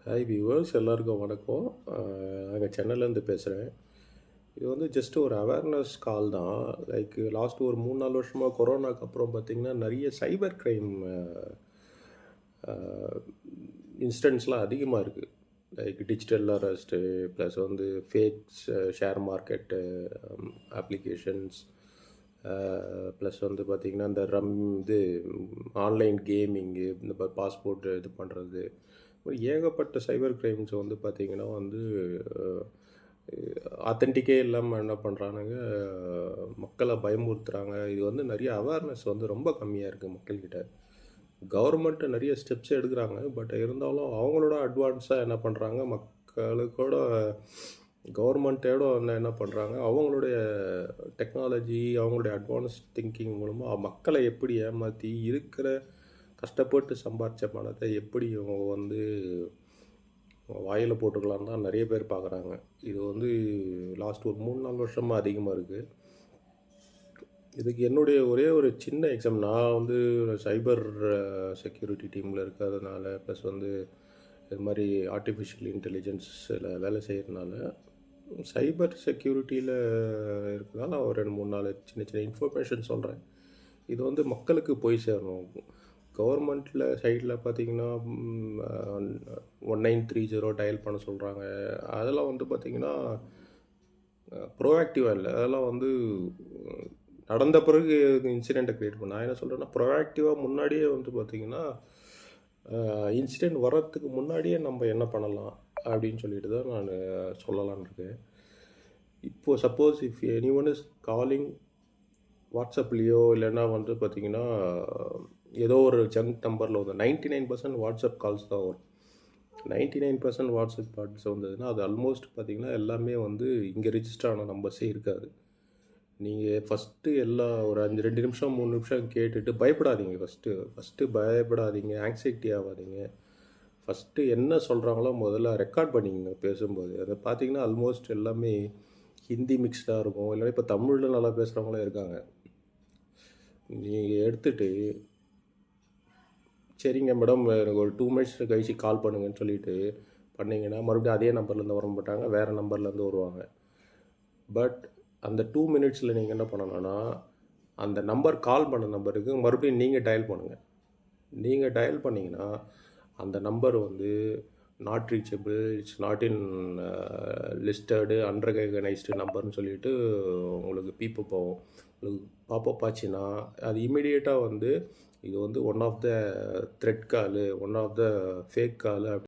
Hi viewers, எல்லாருக்கும் வணக்கம். நாங்கள் சென்னையிலேருந்து பேசுகிறேன். இது வந்து ஜஸ்ட் ஒரு அவேர்னஸ் கால் தான். லைக் லாஸ்ட் ஒரு 3-4 வருஷமாக கொரோனாக்கு அப்புறம் பார்த்திங்கன்னா நிறைய சைபர் க்ரைம் இன்சிடென்ட்ஸ்லாம் அதிகமாக இருக்குது. லைக் டிஜிட்டல் அரெஸ்ட்டு ப்ளஸ் வந்து fakes, share market applications, plus வந்து பார்த்திங்கன்னா இந்த இது ஆன்லைன் கேமிங்கு, இந்த பாஸ்போர்ட் இது பண்ணுறது, ஏகப்பட்ட சைபர் கிரைம்ஸ் வந்து பார்த்திங்கன்னா வந்து ஆத்தென்டிக்கே இல்லாமல் என்ன பண்ணுறானுங்க, மக்களை பயமுறுத்துகிறாங்க. இது வந்து நிறைய அவேர்னஸ் வந்து ரொம்ப கம்மியாக இருக்குது மக்கள்கிட்ட. கவர்மெண்ட்டு நிறைய ஸ்டெப்ஸ் எடுக்கிறாங்க. பட் இருந்தாலும் அவங்களோட அட்வான்ஸாக என்ன பண்ணுறாங்க, மக்களுக்கோட கவர்மெண்ட்டோட வந்து என்ன பண்ணுறாங்க, அவங்களுடைய டெக்னாலஜி, அவங்களுடைய அட்வான்ஸ் திங்கிங் மூலமாக மக்களை எப்படி ஏமாற்றி இருக்கிற கஷ்டப்பட்டு சம்பாதிச்ச பணத்தை எப்படி இவங்க வந்து வாயில் போட்டுக்கலான்னு தான் நிறைய பேர் பார்க்குறாங்க. இது வந்து லாஸ்ட் ஒரு 3-4 வருஷமாக அதிகமாக இருக்குது. இதுக்கு என்னுடைய ஒரே ஒரு சின்ன எக்ஸாம்பிள், நான் வந்து சைபர் செக்யூரிட்டி டீமில் இருக்கிறதுனால, ப்ளஸ் வந்து இது மாதிரி ஆர்டிஃபிஷியல் இன்டெலிஜென்ஸில் வேலை செய்கிறதுனால, சைபர் செக்யூரிட்டியில் இருக்கிறதால நான் ஒரு 2-3-4 சின்ன சின்ன இன்ஃபர்மேஷன் சொல்கிறேன். இது வந்து மக்களுக்கு போய் சேரணும். கவர்மெண்ட்டில் சைடில் பார்த்திங்கன்னா 1930 டயல் பண்ண சொல்கிறாங்க. அதெல்லாம் வந்து பார்த்திங்கன்னா ப்ரோஆக்டிவாக இல்லை. அதெல்லாம் வந்து நடந்த பிறகு இன்சிடெண்ட்டை க்ரியேட் பண்ண. நான் என்ன சொல்கிறேன்னா, ப்ரோஆக்டிவாக முன்னாடியே வந்து பார்த்திங்கன்னா இன்சிடெண்ட் வர்றதுக்கு முன்னாடியே நம்ம என்ன பண்ணலாம் அப்படின்னு சொல்லிட்டு தான் நான் சொல்லலான்னு இருக்கேன். இப்போது suppose if any one is calling வாட்ஸ்அப்லேயோ இல்லைன்னா வந்து பார்த்திங்கன்னா ஏதோ ஒரு ஜங்க் நம்பரில் வந்து 99% வாட்ஸ்அப் கால்ஸ் தான் வரும். 99% வாட்ஸ்அப் கால்ஸ் வந்ததுன்னா அது ஆல்மோஸ்ட் பார்த்திங்கன்னா எல்லாமே வந்து இங்கே ரிஜிஸ்டர் ஆன நம்பர்ஸே இருக்காது. நீங்கள் ஃபஸ்ட்டு ஒரு 2 நிமிஷம் 3 நிமிஷம் கேட்டுட்டு பயப்படாதீங்க. ஃபஸ்ட்டு பயப்படாதீங்க, ஆங்ஸைட்டி ஆகாதீங்க. ஃபஸ்ட்டு என்ன சொல்கிறாங்களோ முதல்ல ரெக்கார்ட் பண்ணிக்கங்க பேசும்போது. அதை பார்த்திங்கன்னா ஆல்மோஸ்ட் எல்லாமே ஹிந்தி மிக்ஸ்டாக இருக்கும். இல்லைன்னா இப்போ தமிழில் நல்லா பேசுகிறவங்களும் இருக்காங்க. நீங்கள் எடுத்துகிட்டு, சரிங்க மேடம் எனக்கு ஒரு 2 மினிட்ஸ் கழிச்சு கால் பண்ணுங்கன்னு சொல்லிவிட்டு பண்ணிங்கன்னா மறுபடியும் அதே நம்பர்லேருந்து வர மாட்டாங்க, வேறு நம்பர்லேருந்து வருவாங்க. பட் அந்த 2 மினிட்ஸில் நீங்கள் என்ன பண்ணணும்னா, அந்த நம்பர் கால் பண்ண நம்பருக்கு மறுபடியும் நீங்கள் டயல் பண்ணுங்கள். நீங்கள் டயல் பண்ணிங்கன்னா அந்த நம்பர் வந்து not reachable, it's not in listed, unrecognised நம்பர்னு சொல்லிட்டு உங்களுக்கு பீப்பப் போகும். உங்களுக்கு பாப்பப் ஆச்சுன்னா அது இமீடியட்டாக வந்து இது வந்து ஒன் ஆஃப் த த்ரெட் காலு, ஒன் ஆஃப் த ஃபேக் காலு